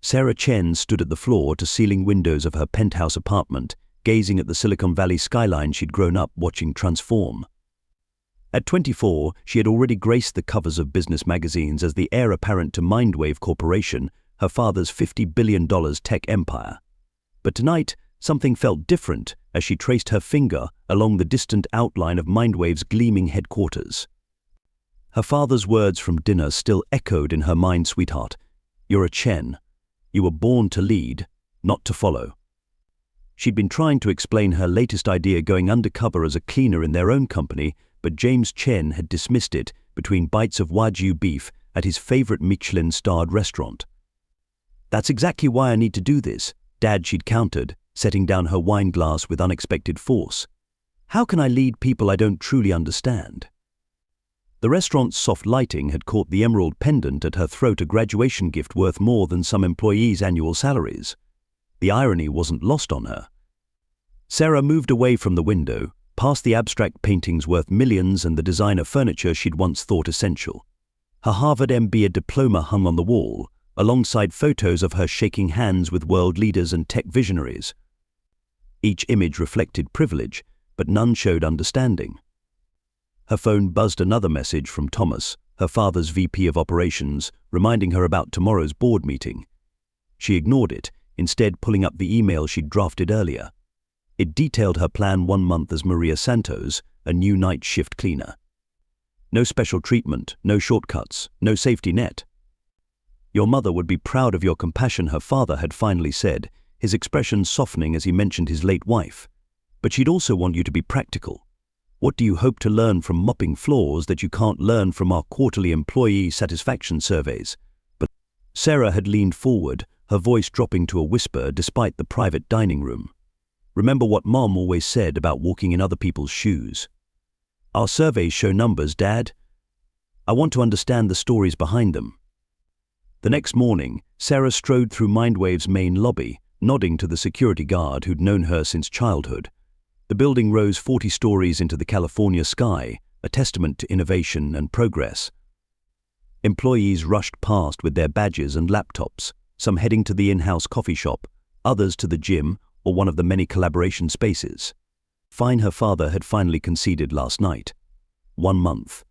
Sarah Chen stood at the floor-to-ceiling windows of her penthouse apartment, gazing at the Silicon Valley skyline she'd grown up watching transform. At 24, she had already graced the covers of business magazines as the heir apparent to MindWave Corporation, her father's $50 billion tech empire. But tonight, something felt different as she traced her finger along the distant outline of MindWave's gleaming headquarters. Her father's words from dinner still echoed in her mind, "Sweetheart, you're a Chen. You were born to lead, not to follow." She'd been trying to explain her latest idea, going undercover as a cleaner in their own company, but James Chen had dismissed it between bites of Wagyu beef at his favorite Michelin-starred restaurant. "That's exactly why I need to do this, Dad," she'd countered, setting down her wine glass with unexpected force. "How can I lead people I don't truly understand?" The restaurant's soft lighting had caught the emerald pendant at her throat, a graduation gift worth more than some employees' annual salaries. The irony wasn't lost on her. Sarah moved away from the window, past the abstract paintings worth millions and the designer furniture she'd once thought essential. Her Harvard MBA diploma hung on the wall, alongside photos of her shaking hands with world leaders and tech visionaries. Each image reflected privilege, but none showed understanding. Her phone buzzed another message from Thomas, her father's VP of operations, reminding her about tomorrow's board meeting. She ignored it, instead pulling up the email she'd drafted earlier. It detailed her plan: 1 month as Maria Santos, a new night shift cleaner. No special treatment, no shortcuts, no safety net. "Your mother would be proud of your compassion," her father had finally said, his expression softening as he mentioned his late wife. "But she'd also want you to be practical. What do you hope to learn from mopping floors that you can't learn from our quarterly employee satisfaction surveys?" But Sarah had leaned forward, her voice dropping to a whisper despite the private dining room. "Remember what Mom always said about walking in other people's shoes. Our surveys show numbers, Dad. I want to understand the stories behind them." The next morning, Sarah strode through MindWave's main lobby, nodding to the security guard who'd known her since childhood. The building rose 40 stories into the California sky, a testament to innovation and progress. Employees rushed past with their badges and laptops, some heading to the in-house coffee shop, others to the gym or one of the many collaboration spaces. Fine, her father had finally conceded last night. 1 month.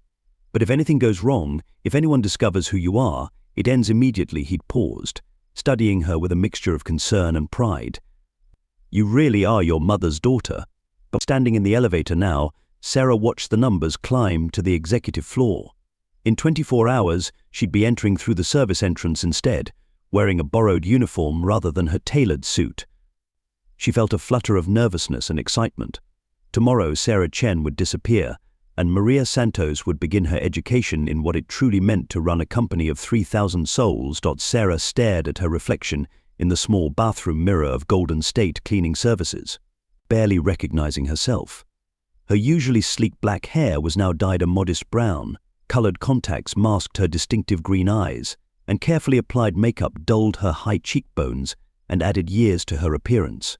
But if anything goes wrong, if anyone discovers who you are, it ends immediately. He'd paused, studying her with a mixture of concern and pride. "You really are your mother's daughter." But standing in the elevator now, Sarah watched the numbers climb to the executive floor. In 24 hours, she'd be entering through the service entrance instead, wearing a borrowed uniform rather than her tailored suit. She felt a flutter of nervousness and excitement. Tomorrow, Sarah Chen would disappear, and Maria Santos would begin her education in what it truly meant to run a company of 3,000 souls. Sarah stared at her reflection in the small bathroom mirror of Golden State Cleaning Services, barely recognizing herself. Her usually sleek black hair was now dyed a modest brown, colored contacts masked her distinctive green eyes, and carefully applied makeup dulled her high cheekbones and added years to her appearance.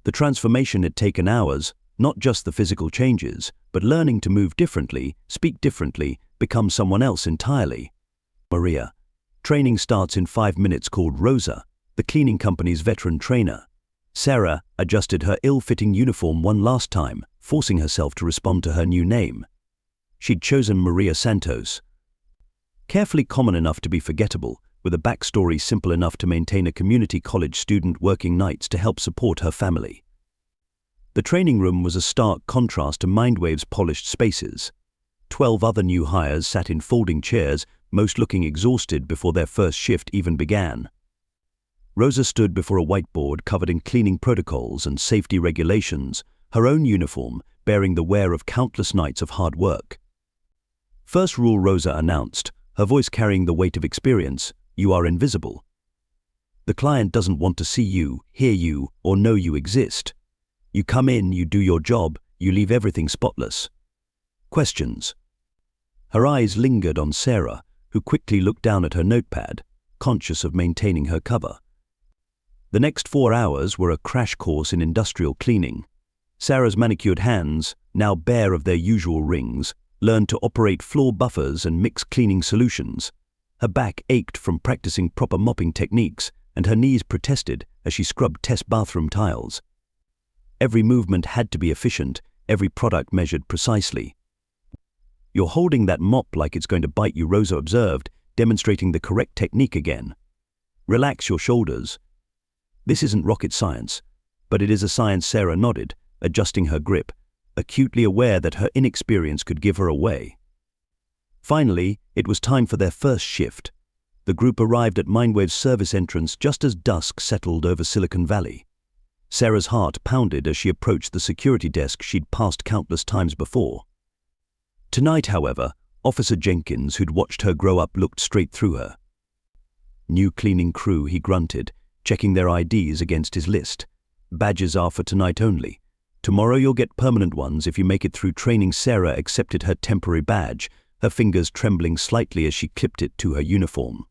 The transformation had taken hours, not just the physical changes, but learning to move differently, speak differently, become someone else entirely. Maria. Training starts in 5 minutes, called Rosa, the cleaning company's veteran trainer. Sarah adjusted her ill-fitting uniform one last time, forcing herself to respond to her new name. She'd chosen Maria Santos. Carefully common enough to be forgettable, with a backstory simple enough to maintain a community college student working nights to help support her family. The training room was a stark contrast to MindWave's polished spaces. 12 other new hires sat in folding chairs, most looking exhausted before their first shift even began. Rosa stood before a whiteboard covered in cleaning protocols and safety regulations, her own uniform bearing the wear of countless nights of hard work. "First rule," Rosa announced, her voice carrying the weight of experience: "You are invisible. The client doesn't want to see you, hear you, or know you exist. You come in, you do your job, you leave everything spotless." Questions? Her eyes lingered on Sarah, who quickly looked down at her notepad, conscious of maintaining her cover. The next 4 hours were a crash course in industrial cleaning. Sarah's manicured hands, now bare of their usual rings, learned to operate floor buffers and mix cleaning solutions. Her back ached from practicing proper mopping techniques, and her knees protested as she scrubbed test bathroom tiles. Every movement had to be efficient, every product measured precisely. "You're holding that mop like it's going to bite you," Rosa observed, demonstrating the correct technique again. "Relax your shoulders." "This isn't rocket science." "But it is a science," Sarah nodded, adjusting her grip, acutely aware that her inexperience could give her away. Finally, it was time for their first shift. The group arrived at MindWave's service entrance just as dusk settled over Silicon Valley. Sarah's heart pounded as she approached the security desk she'd passed countless times before. Tonight, however, Officer Jenkins, who'd watched her grow up, looked straight through her. "New cleaning crew," he grunted, checking their IDs against his list. "Badges are for tonight only. Tomorrow you'll get permanent ones if you make it through training." Sarah accepted her temporary badge, her fingers trembling slightly as she clipped it to her uniform.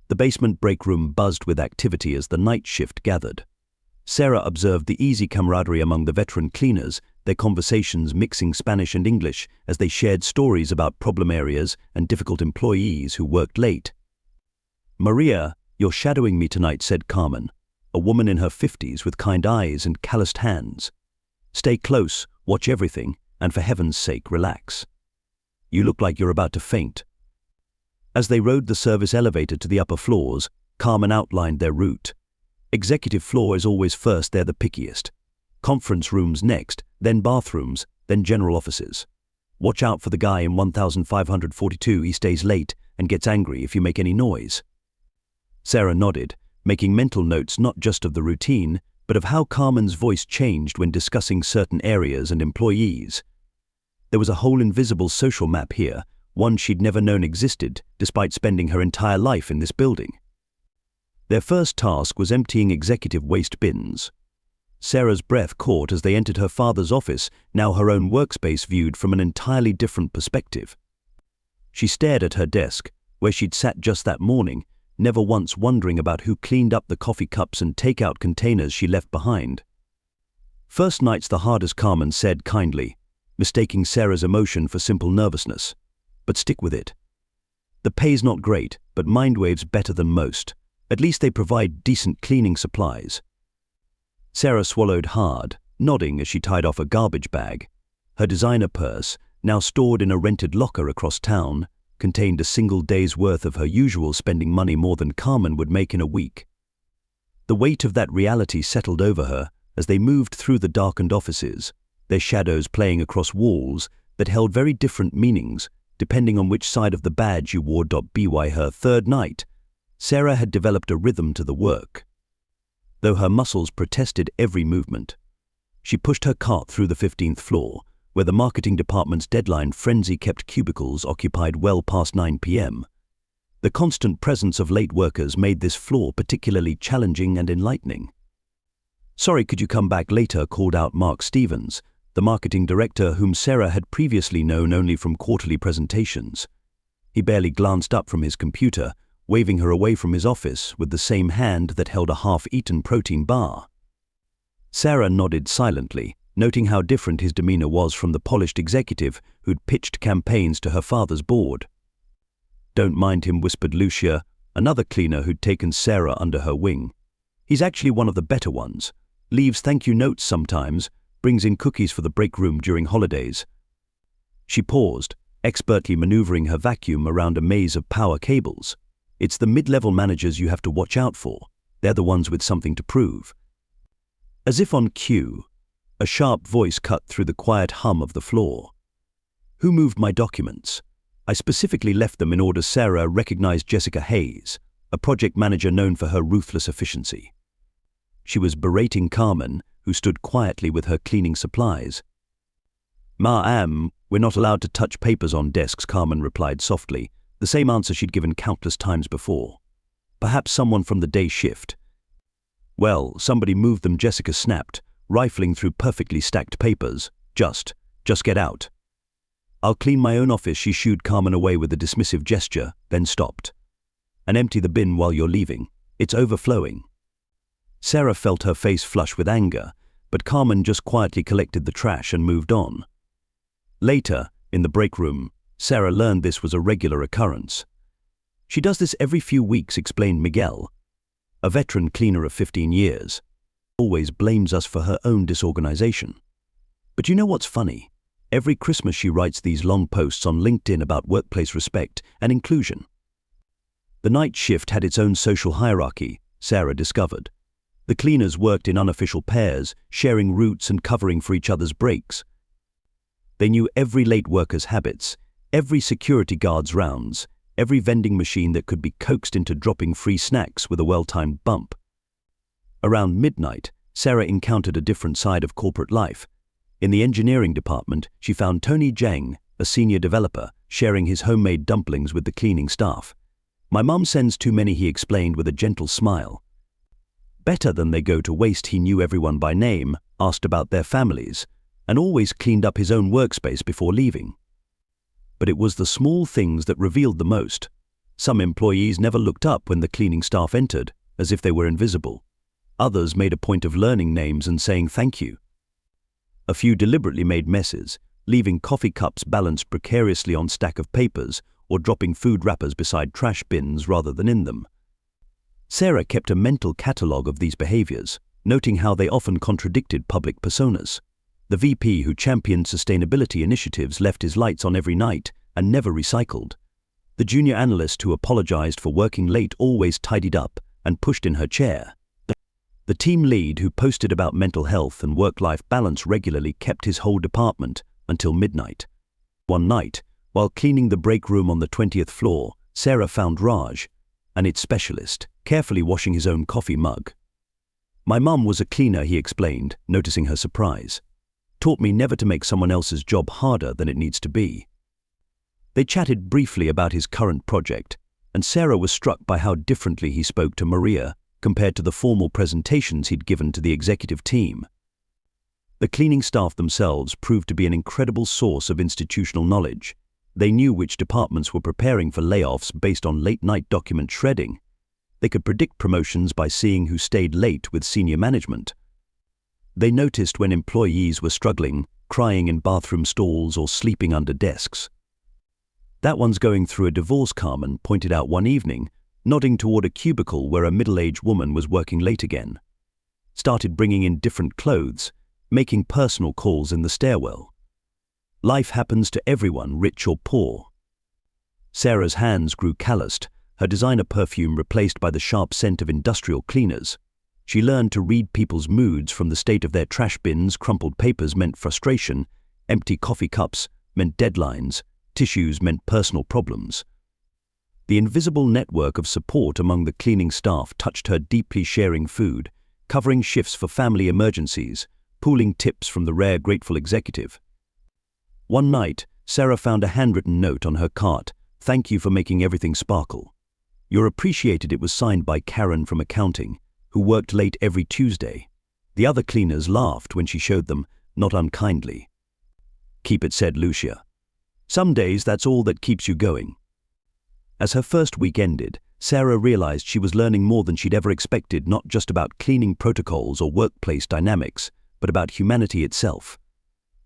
The basement break room buzzed with activity as the night shift gathered. Sarah observed the easy camaraderie among the veteran cleaners, their conversations mixing Spanish and English as they shared stories about problem areas and difficult employees who worked late. "Maria, you're shadowing me tonight," said Carmen, a woman in her 50s with kind eyes and calloused hands. "Stay close, watch everything, and for heaven's sake, relax. You look like you're about to faint." As they rode the service elevator to the upper floors, Carmen outlined their route. Executive floor is always first, they're the pickiest. Conference rooms next, then bathrooms, then general offices. Watch out for the guy in 1542, he stays late and gets angry if you make any noise. Sarah nodded, making mental notes not just of the routine, but of how Carmen's voice changed when discussing certain areas and employees. There was a whole invisible social map here, one she'd never known existed, despite spending her entire life in this building. Their first task was emptying executive waste bins. Sarah's breath caught as they entered her father's office, now her own workspace viewed from an entirely different perspective. She stared at her desk, where she'd sat just that morning, never once wondering about who cleaned up the coffee cups and takeout containers she left behind. "First night's the hardest," Carmen said kindly, mistaking Sarah's emotion for simple nervousness. "But stick with it. The pay's not great, but MindWave's better than most. At least they provide decent cleaning supplies." Sarah swallowed hard, nodding as she tied off a garbage bag. Her designer purse, now stored in a rented locker across town, contained a single day's worth of her usual spending money, more than Carmen would make in a week. The weight of that reality settled over her as they moved through the darkened offices, their shadows playing across walls that held very different meanings, depending on which side of the badge you wore. By her third night, Sarah had developed a rhythm to the work. Though her muscles protested every movement, she pushed her cart through the 15th floor, where the marketing department's deadline frenzy kept cubicles occupied well past 9 p.m. The constant presence of late workers made this floor particularly challenging and enlightening. "Sorry, could you come back later?" called out Mark Stevens, the marketing director whom Sarah had previously known only from quarterly presentations. He barely glanced up from his computer, waving her away from his office with the same hand that held a half-eaten protein bar. Sarah nodded silently, noting how different his demeanor was from the polished executive who'd pitched campaigns to her father's board. "Don't mind him," whispered Lucia, another cleaner who'd taken Sarah under her wing. "He's actually one of the better ones. Leaves thank you notes sometimes, brings in cookies for the break room during holidays." She paused, expertly maneuvering her vacuum around a maze of power cables. "It's the mid-level managers you have to watch out for. They're the ones with something to prove." As if on cue, a sharp voice cut through the quiet hum of the floor. "Who moved my documents? I specifically left them in order." Sarah recognized Jessica Hayes, a project manager known for her ruthless efficiency. She was berating Carmen, who stood quietly with her cleaning supplies. "Ma'am, we're not allowed to touch papers on desks," Carmen replied softly, the same answer she'd given countless times before. "Perhaps someone from the day shift." "Well, somebody moved them," Jessica snapped, rifling through perfectly stacked papers. Just get out." "I'll clean my own office," she shooed Carmen away with a dismissive gesture, then stopped. "And empty the bin while you're leaving. It's overflowing." Sarah felt her face flush with anger, but Carmen just quietly collected the trash and moved on. Later, in the break room, Sarah learned this was a regular occurrence. She does this every few weeks, explained Miguel, a veteran cleaner of 15 years. Always blames us for her own disorganization. But you know what's funny? Every Christmas she writes these long posts on LinkedIn about workplace respect and inclusion. The night shift had its own social hierarchy, Sarah discovered. The cleaners worked in unofficial pairs, sharing routes and covering for each other's breaks. They knew every late worker's habits, every security guard's rounds, every vending machine that could be coaxed into dropping free snacks with a well-timed bump. Around midnight, Sarah encountered a different side of corporate life. In the engineering department, she found Tony Zheng, a senior developer, sharing his homemade dumplings with the cleaning staff. "My mum sends too many," he explained with a gentle smile. Better than they go to waste. He knew everyone by name, asked about their families, and always cleaned up his own workspace before leaving. But it was the small things that revealed the most. Some employees never looked up when the cleaning staff entered, as if they were invisible. Others made a point of learning names and saying thank you. A few deliberately made messes, leaving coffee cups balanced precariously on stack of papers or dropping food wrappers beside trash bins rather than in them. Sarah kept a mental catalogue of these behaviors, noting how they often contradicted public personas. The VP who championed sustainability initiatives left his lights on every night and never recycled. The junior analyst who apologized for working late always tidied up and pushed in her chair. The team lead who posted about mental health and work-life balance regularly kept his whole department until midnight. One night, while cleaning the break room on the 20th floor, Sarah found Raj, an IT specialist, carefully washing his own coffee mug. "My mum was a cleaner," he explained, noticing her surprise. "Taught me never to make someone else's job harder than it needs to be." They chatted briefly about his current project, and Sarah was struck by how differently he spoke to Maria compared to the formal presentations he'd given to the executive team. The cleaning staff themselves proved to be an incredible source of institutional knowledge. They knew which departments were preparing for layoffs based on late-night document shredding. They could predict promotions by seeing who stayed late with senior management. They noticed when employees were struggling, crying in bathroom stalls or sleeping under desks. "That one's going through a divorce," Carmen pointed out one evening, nodding toward a cubicle where a middle-aged woman was working late again. Started bringing in different clothes, making personal calls in the stairwell. Life happens to everyone, rich or poor. Sarah's hands grew calloused, her designer perfume replaced by the sharp scent of industrial cleaners. She learned to read people's moods from the state of their trash bins. Crumpled papers meant frustration, empty coffee cups meant deadlines, tissues meant personal problems. The invisible network of support among the cleaning staff touched her deeply, sharing food, covering shifts for family emergencies, pooling tips from the rare grateful executive. One night, Sarah found a handwritten note on her cart. "Thank you for making everything sparkle. You're appreciated." It was signed by Karen from accounting, who worked late every Tuesday. The other cleaners laughed when she showed them, not unkindly. "Keep it," said Lucia. "Some days that's all that keeps you going." As her first week ended, Sarah realized she was learning more than she'd ever expected, not just about cleaning protocols or workplace dynamics, but about humanity itself.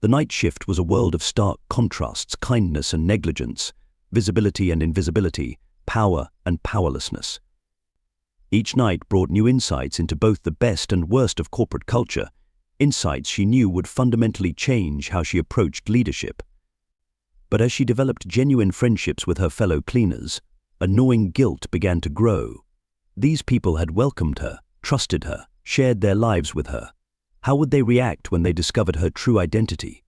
The night shift was a world of stark contrasts: kindness and negligence, visibility and invisibility, power and powerlessness. Each night brought new insights into both the best and worst of corporate culture, insights she knew would fundamentally change how she approached leadership. But as she developed genuine friendships with her fellow cleaners, a gnawing guilt began to grow. These people had welcomed her, trusted her, shared their lives with her. How would they react when they discovered her true identity?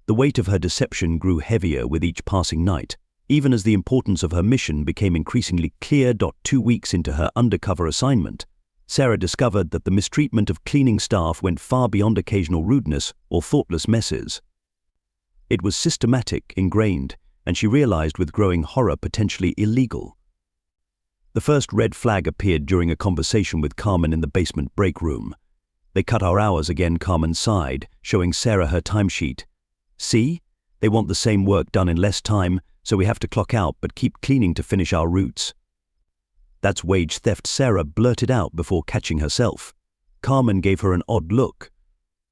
The weight of her deception grew heavier with each passing night, even as the importance of her mission became increasingly clear. 2 weeks into her undercover assignment, Sarah discovered that the mistreatment of cleaning staff went far beyond occasional rudeness or thoughtless messes. It was systematic, ingrained, and she realized with growing horror potentially illegal. The first red flag appeared during a conversation with Carmen in the basement break room. "They cut our hours again," Carmen sighed, showing Sarah her timesheet. "See? They want the same work done in less time, so we have to clock out but keep cleaning to finish our routes." "That's wage theft," Sarah blurted out before catching herself. Carmen gave her an odd look.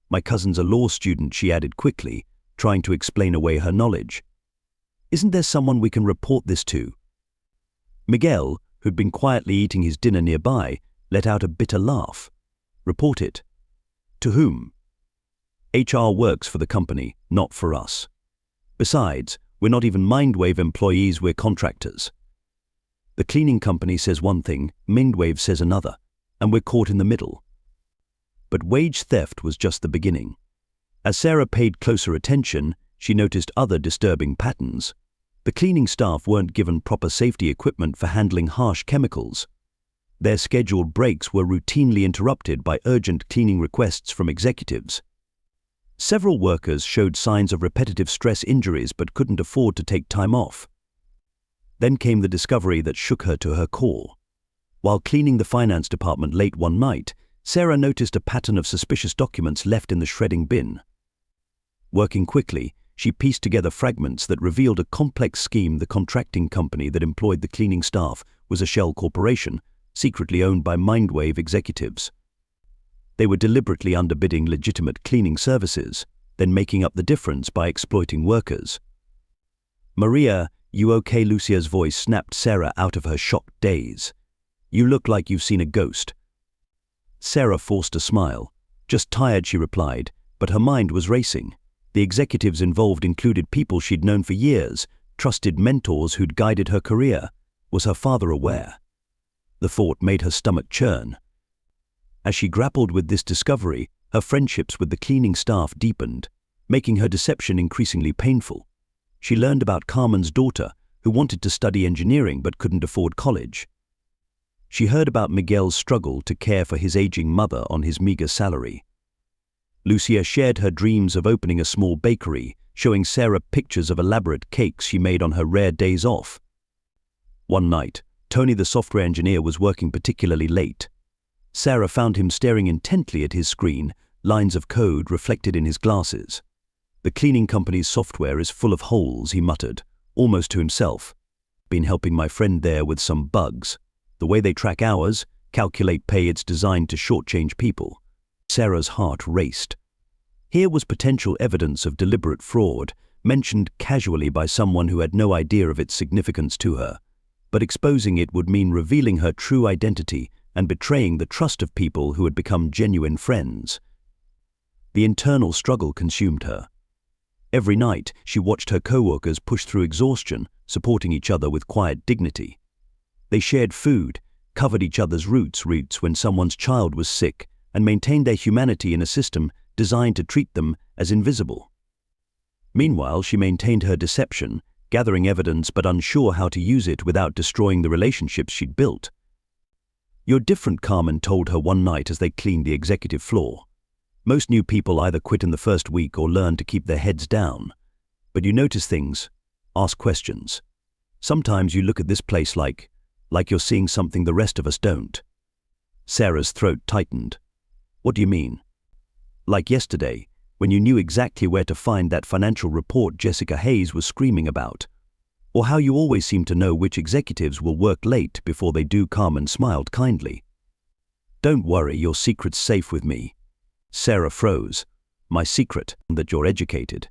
"My cousin's a law student," she added quickly, trying to explain away her knowledge. "Isn't there someone we can report this to?" Miguel, who'd been quietly eating his dinner nearby, let out a bitter laugh. "Report it." "To whom?" "HR works for the company, not for us. Besides, we're not even MindWave employees, we're contractors. The cleaning company says one thing, MindWave says another, and we're caught in the middle." But wage theft was just the beginning. As Sarah paid closer attention, she noticed other disturbing patterns. The cleaning staff weren't given proper safety equipment for handling harsh chemicals. Their scheduled breaks were routinely interrupted by urgent cleaning requests from executives. Several workers showed signs of repetitive stress injuries but couldn't afford to take time off. Then came the discovery that shook her to her core. While cleaning the finance department late one night, Sarah noticed a pattern of suspicious documents left in the shredding bin. Working quickly, she pieced together fragments that revealed a complex scheme. The contracting company that employed the cleaning staff was a shell corporation, secretly owned by MindWave executives. They were deliberately underbidding legitimate cleaning services, then making up the difference by exploiting workers. "Maria, you okay?" Lucia's voice snapped Sarah out of her shocked daze. "You look like you've seen a ghost." Sarah forced a smile. "Just tired," she replied, but her mind was racing. The executives involved included people she'd known for years, trusted mentors who'd guided her career. Was her father aware? The thought made her stomach churn. As she grappled with this discovery, her friendships with the cleaning staff deepened, making her deception increasingly painful. She learned about Carmen's daughter, who wanted to study engineering but couldn't afford college. She heard about Miguel's struggle to care for his aging mother on his meager salary. Lucia shared her dreams of opening a small bakery, showing Sarah pictures of elaborate cakes she made on her rare days off. One night, Tony the software engineer was working particularly late. Sarah found him staring intently at his screen, lines of code reflected in his glasses. "The cleaning company's software is full of holes," he muttered, almost to himself. "Been helping my friend there with some bugs. The way they track hours, calculate pay, it's designed to shortchange people." Sarah's heart raced. Here was potential evidence of deliberate fraud, mentioned casually by someone who had no idea of its significance to her. But exposing it would mean revealing her true identity and betraying the trust of people who had become genuine friends. The internal struggle consumed her. Every night, she watched her co-workers push through exhaustion, supporting each other with quiet dignity. They shared food, covered each other's roots when someone's child was sick, and maintained their humanity in a system designed to treat them as invisible. Meanwhile, she maintained her deception, gathering evidence but unsure how to use it without destroying the relationships she'd built. "You're different," Carmen told her one night as they cleaned the executive floor. "Most new people either quit in the first week or learn to keep their heads down. But you notice things, ask questions. Sometimes you look at this place like you're seeing something the rest of us don't." Sarah's throat tightened. "What do you mean?" "Like yesterday, when you knew exactly where to find that financial report Jessica Hayes was screaming about. Or how you always seem to know which executives will work late before they do." Carmen smiled kindly. "Don't worry, your secret's safe with me." Sarah froze. "My secret? That you're educated.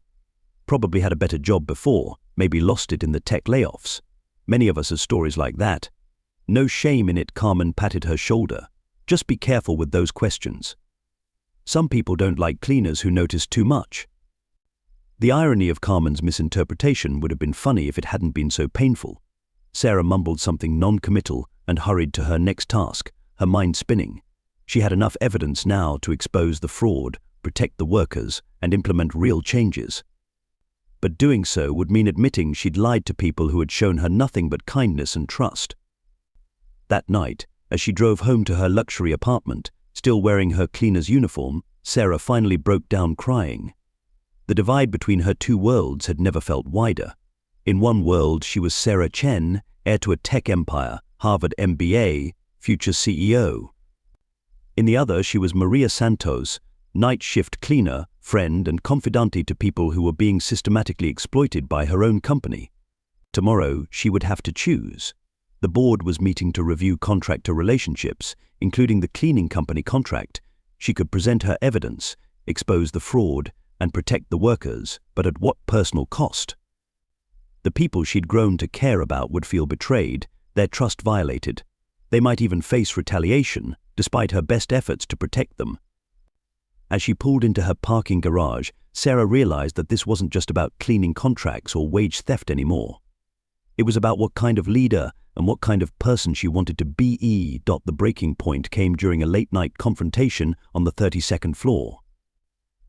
Probably had a better job before, maybe lost it in the tech layoffs. Many of us have stories like that." "No shame in it," Carmen patted her shoulder. "Just be careful with those questions. Some people don't like cleaners who notice too much." The irony of Carmen's misinterpretation would have been funny if it hadn't been so painful. Sarah mumbled something non-committal and hurried to her next task, her mind spinning. She had enough evidence now to expose the fraud, protect the workers, and implement real changes. But doing so would mean admitting she'd lied to people who had shown her nothing but kindness and trust. That night, as she drove home to her luxury apartment, still wearing her cleaner's uniform, Sarah finally broke down crying. The divide between her two worlds had never felt wider. In one world, she was Sarah Chen, heir to a tech empire, Harvard MBA, future CEO. In the other, she was Maria Santos, night shift cleaner, friend and confidante to people who were being systematically exploited by her own company. Tomorrow, she would have to choose. The board was meeting to review contractor relationships, including the cleaning company contract. She could present her evidence, expose the fraud, and protect the workers, but at what personal cost? The people she'd grown to care about would feel betrayed, their trust violated. They might even face retaliation, despite her best efforts to protect them. As she pulled into her parking garage, Sarah realized that this wasn't just about cleaning contracts or wage theft anymore. It was about what kind of leader and what kind of person she wanted to be. The breaking point came during a late-night confrontation on the 32nd floor.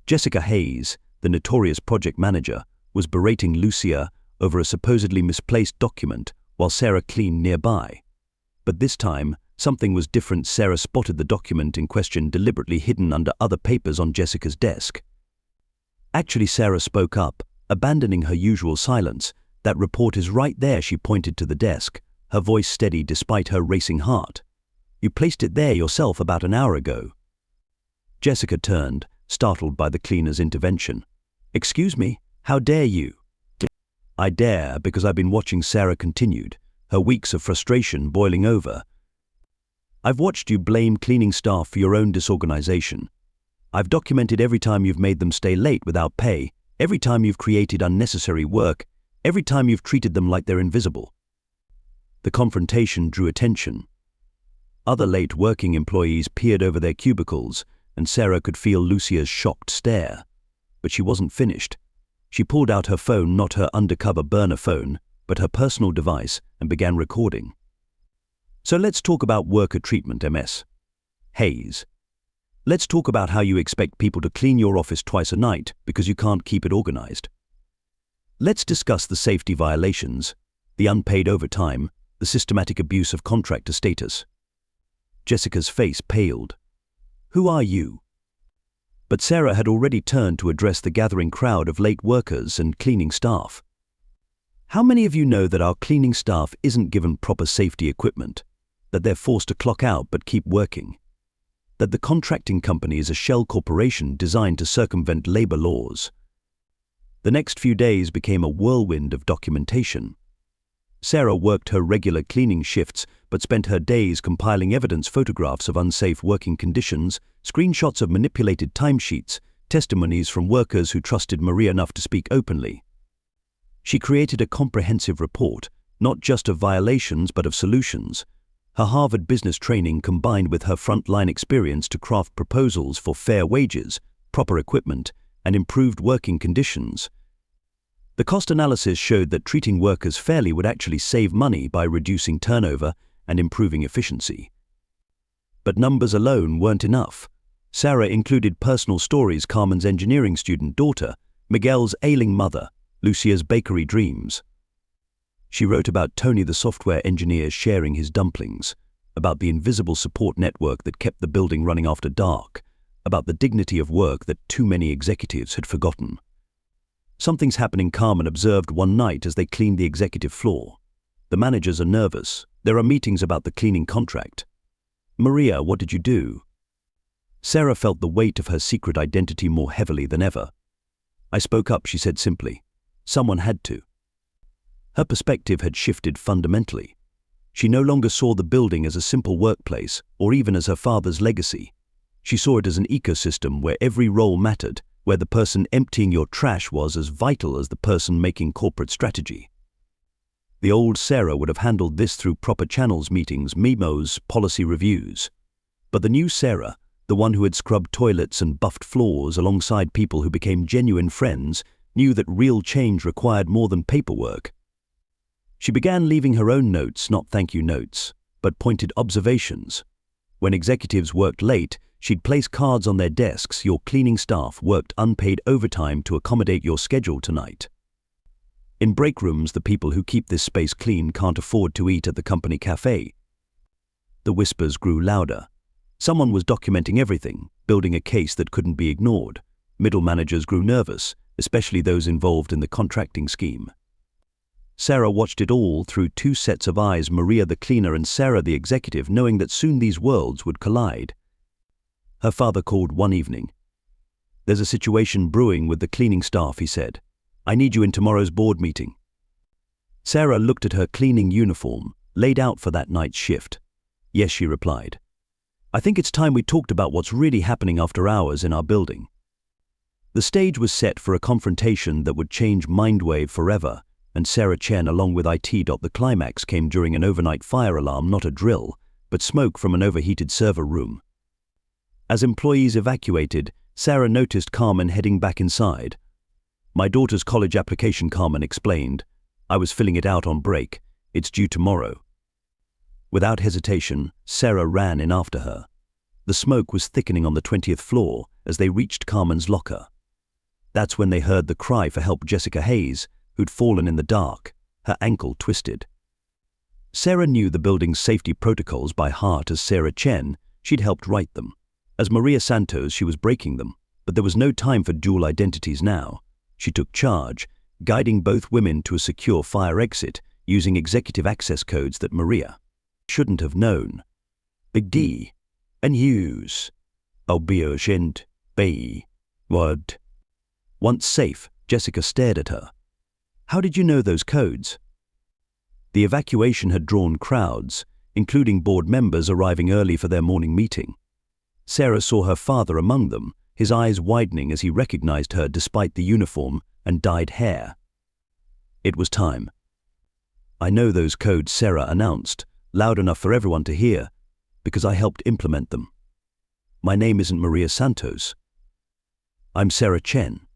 Jessica Hayes, the notorious project manager, was berating Lucia over a supposedly misplaced document while Sarah cleaned nearby. But this time, something was different. Sarah spotted the document in question deliberately hidden under other papers on Jessica's desk. Actually, Sarah spoke up, abandoning her usual silence. "That report is right there," she pointed to the desk, her voice steady despite her racing heart. "You placed it there yourself about an hour ago." Jessica turned, startled by the cleaner's intervention. "Excuse me, how dare you?" "I dare because I've been watching," Sarah continued, her weeks of frustration boiling over. "I've watched you blame cleaning staff for your own disorganization. I've documented every time you've made them stay late without pay, every time you've created unnecessary work, every time you've treated them like they're invisible." The confrontation drew attention. Other late working employees peered over their cubicles, and Sarah could feel Lucia's shocked stare. But she wasn't finished. She pulled out her phone, not her undercover burner phone, but her personal device, and began recording. "So let's talk about worker treatment, Ms. Hayes. Let's talk about how you expect people to clean your office twice a night because you can't keep it organized. Let's discuss the safety violations, the unpaid overtime, the systematic abuse of contractor status." Jessica's face paled. "Who are you?" But Sarah had already turned to address the gathering crowd of late workers and cleaning staff. "How many of you know that our cleaning staff isn't given proper safety equipment, that they're forced to clock out but keep working, that the contracting company is a shell corporation designed to circumvent labor laws?" The next few days became a whirlwind of documentation. Sarah worked her regular cleaning shifts but spent her days compiling evidence, photographs of unsafe working conditions, screenshots of manipulated timesheets, testimonies from workers who trusted Maria enough to speak openly. She created a comprehensive report, not just of violations but of solutions. Her Harvard business training combined with her frontline experience to craft proposals for fair wages, proper equipment, and improved working conditions. The cost analysis showed that treating workers fairly would actually save money by reducing turnover and improving efficiency. But numbers alone weren't enough. Sarah included personal stories: Carmen's engineering student daughter, Miguel's ailing mother, Lucia's bakery dreams. She wrote about Tony the software engineer sharing his dumplings, about the invisible support network that kept the building running after dark, about the dignity of work that too many executives had forgotten. "Something's happening," Carmen observed one night as they cleaned the executive floor. "The managers are nervous. There are meetings about the cleaning contract." "Maria, what did you do?" Sarah felt the weight of her secret identity more heavily than ever. "I spoke up," she said simply. "Someone had to." Her perspective had shifted fundamentally. She no longer saw the building as a simple workplace or even as her father's legacy. She saw it as an ecosystem where every role mattered, where the person emptying your trash was as vital as the person making corporate strategy. The old Sarah would have handled this through proper channels: meetings, memos, policy reviews. But the new Sarah, the one who had scrubbed toilets and buffed floors alongside people who became genuine friends, knew that real change required more than paperwork. She began leaving her own notes, not thank you notes, but pointed observations. When executives worked late, she'd place cards on their desks: "Your cleaning staff worked unpaid overtime to accommodate your schedule tonight." In break rooms, "The people who keep this space clean can't afford to eat at the company cafe." The whispers grew louder. Someone was documenting everything, building a case that couldn't be ignored. Middle managers grew nervous, especially those involved in the contracting scheme. Sarah watched it all through two sets of eyes: Maria the cleaner and Sarah the executive, knowing that soon these worlds would collide. Her father called one evening. "There's a situation brewing with the cleaning staff," he said. "I need you in tomorrow's board meeting." Sarah looked at her cleaning uniform, laid out for that night's shift. "Yes," she replied. "I think it's time we talked about what's really happening after hours in our building." The stage was set for a confrontation that would change MindWave forever, and Sarah Chen along with IT. The climax came during an overnight fire alarm, not a drill, but smoke from an overheated server room. As employees evacuated, Sarah noticed Carmen heading back inside. "My daughter's college application," Carmen explained. "I was filling it out on break. It's due tomorrow." Without hesitation, Sarah ran in after her. The smoke was thickening on the 20th floor as they reached Carmen's locker. That's when they heard the cry for help. Jessica Hayes, who'd fallen in the dark, her ankle twisted. Sarah knew the building's safety protocols by heart. As Sarah Chen, she'd helped write them. As Maria Santos, she was breaking them, but there was no time for dual identities now. She took charge, guiding both women to a secure fire exit using executive access codes that Maria shouldn't have known. Big D, and Hughes, Obioshint, Bay, Word. Once safe, Jessica stared at her. "How did you know those codes?" The evacuation had drawn crowds, including board members arriving early for their morning meeting. Sarah saw her father among them, his eyes widening as he recognized her despite the uniform and dyed hair. It was time. "I know those codes," Sarah announced, loud enough for everyone to hear, "because I helped implement them. My name isn't Maria Santos. I'm Sarah Chen."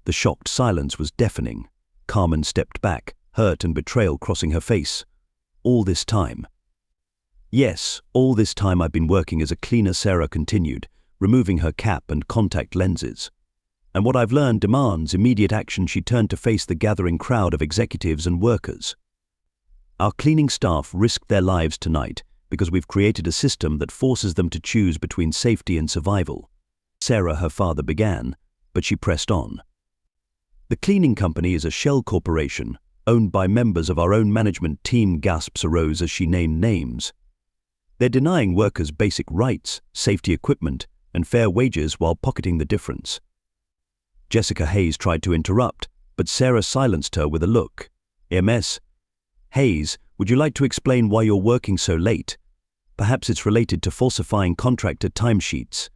The shocked silence was deafening. Carmen stepped back, hurt and betrayal crossing her face. "All this time?" "Yes, all this time I've been working as a cleaner," Sarah continued, removing her cap and contact lenses. "And what I've learned demands immediate action." She turned to face the gathering crowd of executives and workers. "Our cleaning staff risked their lives tonight because we've created a system that forces them to choose between safety and survival." Sarah, her father, began, but she pressed on. "The cleaning company is a shell corporation, owned by members of our own management team." Gasps arose as she named names. "They're denying workers basic rights, safety equipment, and fair wages while pocketing the difference." Jessica Hayes tried to interrupt, but Sarah silenced her with a look. "MS. Hayes, would you like to explain why you're working so late? Perhaps it's related to falsifying contractor timesheets."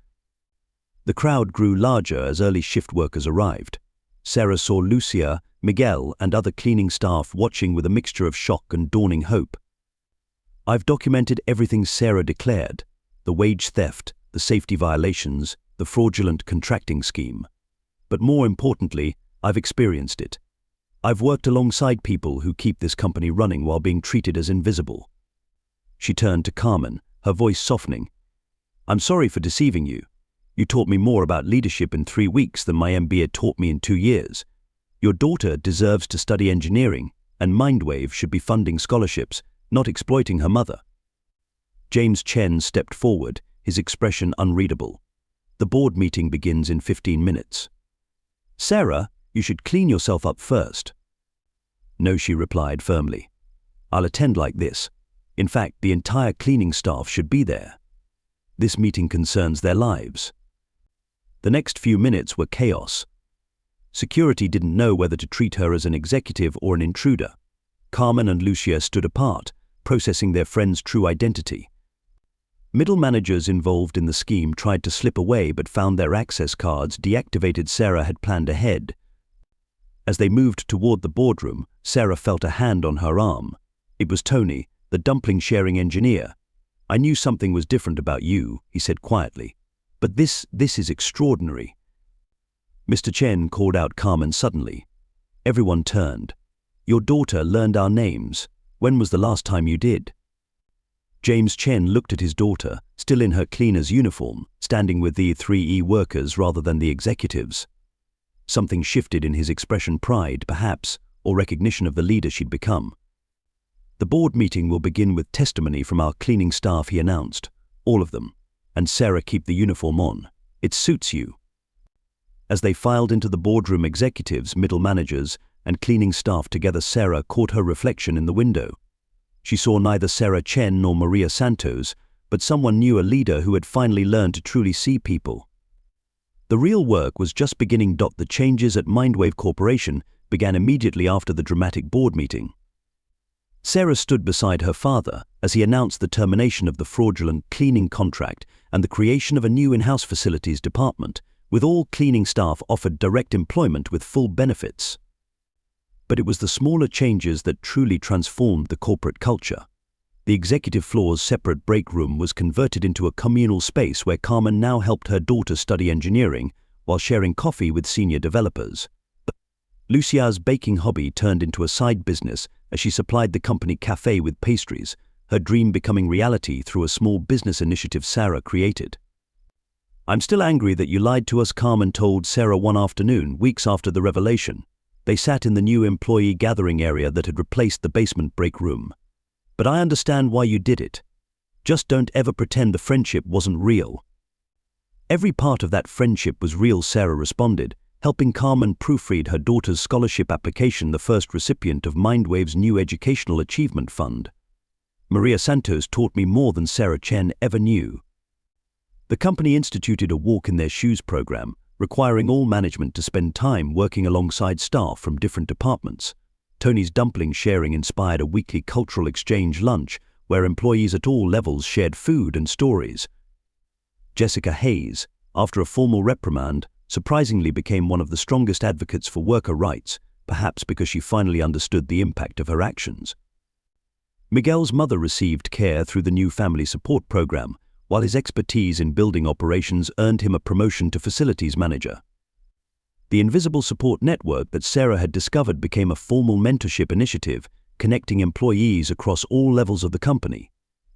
The crowd grew larger as early shift workers arrived. Sarah saw Lucia, Miguel, and other cleaning staff watching with a mixture of shock and dawning hope. "I've documented everything," Sarah declared. "The wage theft, the safety violations, the fraudulent contracting scheme. But more importantly, I've experienced it. I've worked alongside people who keep this company running while being treated as invisible." She turned to Carmen, her voice softening. "I'm sorry for deceiving you. You taught me more about leadership in 3 weeks than my MBA taught me in 2 years. Your daughter deserves to study engineering, and MindWave should be funding scholarships, not exploiting her mother." James Chen stepped forward, his expression unreadable. "The board meeting begins in 15 minutes. Sarah, you should clean yourself up first." "No," she replied firmly. "I'll attend like this. In fact, the entire cleaning staff should be there. This meeting concerns their lives." The next few minutes were chaos. Security didn't know whether to treat her as an executive or an intruder. Carmen and Lucia stood apart, processing their friend's true identity. Middle managers involved in the scheme tried to slip away but found their access cards deactivated. Sarah had planned ahead. As they moved toward the boardroom, Sarah felt a hand on her arm. It was Tony, the dumpling-sharing engineer. "I knew something was different about you," he said quietly. "But this is extraordinary." Mr. Chen called out Carmen suddenly. Everyone turned. "Your daughter learned our names. When was the last time you did?" James Chen looked at his daughter, still in her cleaner's uniform, standing with the 3E workers rather than the executives. Something shifted in his expression, pride, perhaps, or recognition of the leader she'd become. "The board meeting will begin with testimony from our cleaning staff," he announced. "All of them. And Sarah, keep the uniform on. It suits you." As they filed into the boardroom, executives, middle managers, and cleaning staff together, Sarah caught her reflection in the window. She saw neither Sarah Chen nor Maria Santos, but someone new, a leader who had finally learned to truly see people. The real work was just beginning. The changes at MindWave Corporation began immediately after the dramatic board meeting. Sarah stood beside her father as he announced the termination of the fraudulent cleaning contract and the creation of a new in-house facilities department, with all cleaning staff offered direct employment with full benefits. But it was the smaller changes that truly transformed the corporate culture. The executive floor's separate break room was converted into a communal space where Carmen now helped her daughter study engineering while sharing coffee with senior developers. Lucia's baking hobby turned into a side business as she supplied the company cafe with pastries, her dream becoming reality through a small business initiative Sarah created. "I'm still angry that you lied to us," Carmen told Sarah one afternoon, weeks after the revelation. They sat in the new employee gathering area that had replaced the basement break room. "But I understand why you did it. Just don't ever pretend the friendship wasn't real." "Every part of that friendship was real," Sarah responded, helping Carmen proofread her daughter's scholarship application, the first recipient of MindWave's new Educational Achievement Fund. "Maria Santos taught me more than Sarah Chen ever knew." The company instituted a walk in their shoes program, requiring all management to spend time working alongside staff from different departments. Tony's dumpling sharing inspired a weekly cultural exchange lunch where employees at all levels shared food and stories. Jessica Hayes, after a formal reprimand, surprisingly became one of the strongest advocates for worker rights, perhaps because she finally understood the impact of her actions. Miguel's mother received care through the new family support program, while his expertise in building operations earned him a promotion to facilities manager. The invisible support network that Sarah had discovered became a formal mentorship initiative, connecting employees across all levels of the company.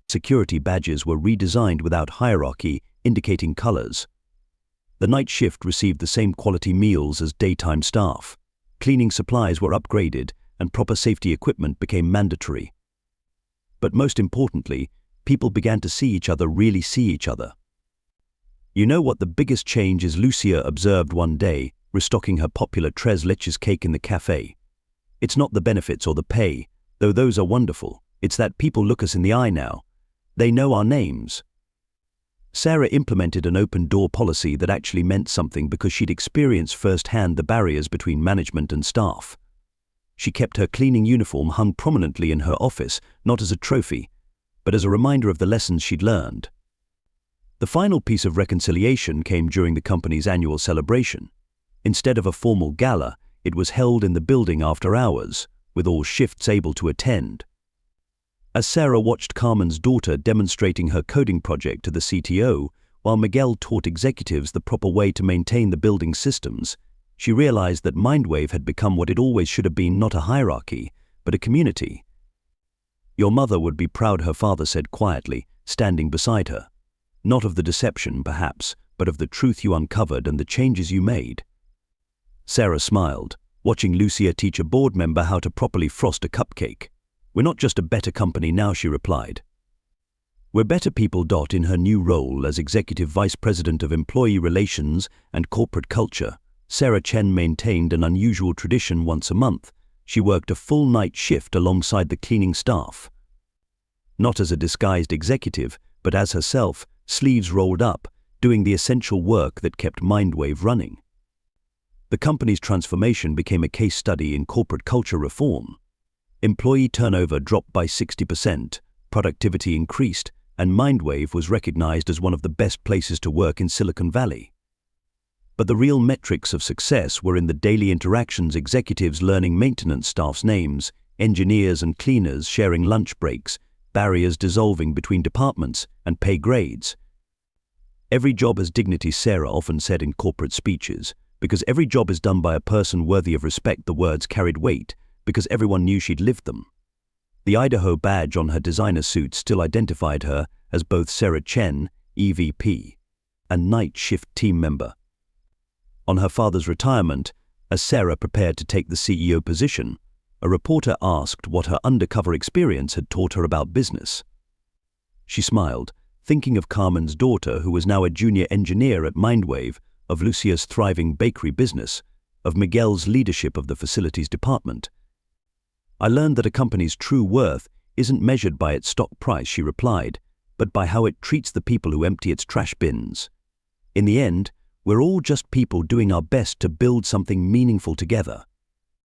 Security badges were redesigned without hierarchy, indicating colors. The night shift received the same quality meals as daytime staff. Cleaning supplies were upgraded, and proper safety equipment became mandatory. But most importantly, people began to really see each other. "You know what the biggest change is?" Lucia observed one day, restocking her popular tres leches cake in the cafe. "It's not the benefits or the pay, though those are wonderful. It's that people look us in the eye now. They know our names." Sarah implemented an open-door policy that actually meant something because she'd experienced firsthand the barriers between management and staff. She kept her cleaning uniform hung prominently in her office, not as a trophy, but as a reminder of the lessons she'd learned. The final piece of reconciliation came during the company's annual celebration. Instead of a formal gala, it was held in the building after hours, with all shifts able to attend. As Sarah watched Carmen's daughter demonstrating her coding project to the CTO, while Miguel taught executives the proper way to maintain the building's systems, she realized that MindWave had become what it always should have been: not a hierarchy, but a community. "Your mother would be proud," her father said quietly, standing beside her. "Not of the deception, perhaps, but of the truth you uncovered and the changes you made." Sarah smiled, watching Lucia teach a board member how to properly frost a cupcake. "We're not just a better company now," she replied. "We're better people." In her new role as Executive Vice President of Employee Relations and Corporate Culture, Sarah Chen maintained an unusual tradition. Once a month, she worked a full night shift alongside the cleaning staff. Not as a disguised executive, but as herself, sleeves rolled up, doing the essential work that kept MindWave running. The company's transformation became a case study in corporate culture reform. Employee turnover dropped by 60%, productivity increased, and MindWave was recognized as one of the best places to work in Silicon Valley. But the real metrics of success were in the daily interactions: executives learning maintenance staff's names, engineers and cleaners sharing lunch breaks, barriers dissolving between departments, and pay grades. "Every job has dignity," Sarah often said in corporate speeches. Because every job is done by a person worthy of respect, the words carried weight, because everyone knew she'd lived them. The Idaho badge on her designer suit still identified her as both Sarah Chen, EVP, and night shift team member. On her father's retirement, as Sarah prepared to take the CEO position, a reporter asked what her undercover experience had taught her about business. She smiled, thinking of Carmen's daughter, who was now a junior engineer at MindWave, of Lucia's thriving bakery business, of Miguel's leadership of the facilities department. "I learned that a company's true worth isn't measured by its stock price," she replied, "but by how it treats the people who empty its trash bins. In the end, we're all just people doing our best to build something meaningful together."